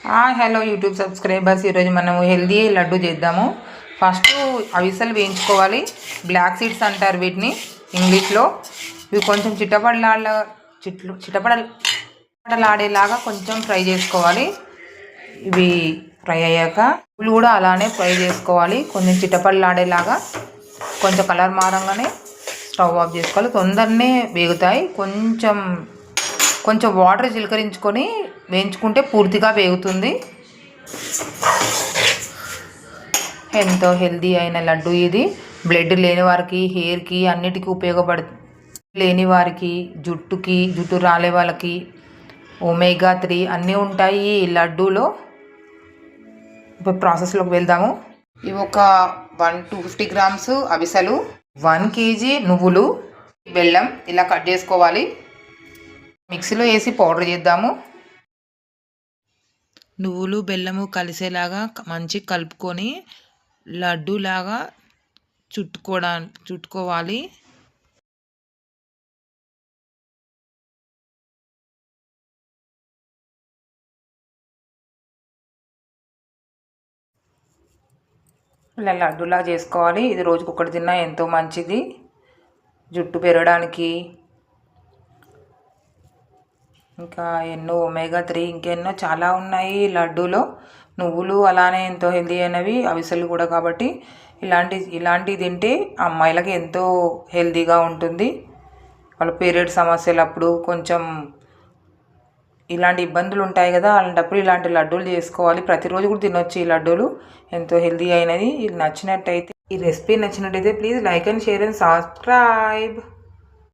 Hello YouTube subscribers, ఈరోజు మనము healthy laddu చేద్దాము. ఫస్ట్ అవిసెలు వేయించుకోవాలి. బ్లాక్ సీడ్స్ అంటారు వీటిని ఇంగ్లీష్లో. ఇవి కొంచెం చిటపడలాడేలాగా కొంచెం ఫ్రై చేసుకోవాలి. ఇవి ఫ్రై అయ్యాక ఇవి కూడా అలానే ఫ్రై చేసుకోవాలి. కొంచెం చిటపడలాడేలాగా కొంచెం కలర్ మారంగానే స్టవ్ ఆఫ్ చేసుకోవాలి. తొందరనే వేగుతాయి. కొంచెం వాటర్ చిలకరించుకొని వేయించుకుంటే పూర్తిగా వేగుతుంది. ఎంతో హెల్దీ అయిన లడ్డు ఇది. బ్లడ్ లేని వారికి, హెయిర్కి అన్నిటికీ ఉపయోగపడుతుంది. లేని వారికి, జుట్టు రాలే వాళ్ళకి ఒమేగా 3 అన్నీ ఉంటాయి ఈ లడ్డూలో. ఇప్పుడు ప్రాసెస్లోకి వెళ్దాము. ఇవి ఒక 150 గ్రామ్స్ అవిసెలు, 1 kg నువ్వులు, బెల్లం ఇలా కట్ చేసుకోవాలి. మిక్సీలో వేసి పౌడర్ చేద్దాము. నువ్వులు బెల్లము కలిసేలాగా మంచి కలుపుకొని లడ్డూలాగా చుట్టుకోవాలి. ఇలా లడ్డూలా చేసుకోవాలి. ఇది రోజుకొకటి తిన్నా ఎంతో మంచిది జుట్టు పెరగడానికి. ఇంకా ఎన్నో ఒమేగా 3 ఇంకెన్నో చాలా ఉన్నాయి లడ్డూలో. నువ్వులు అలానే ఎంతో హెల్దీ అయినవి, అవిసెలు కూడా. కాబట్టి ఇలాంటివి తింటే అమ్మాయిలకి ఎంతో హెల్దీగా ఉంటుంది. వాళ్ళ పీరియడ్ సమస్యలు అప్పుడు కొంచెం ఇలాంటి ఇబ్బందులు ఉంటాయి కదా, అలాంటప్పుడు ఇలాంటి లడ్డూలు చేసుకోవాలి. ప్రతిరోజు కూడా తినొచ్చు ఈ లడ్డూలు. ఎంతో హెల్దీ అయినది. ఇది నచ్చినట్టయితే, ఈ రెసిపీ నచ్చినట్టయితే please like and share and subscribe.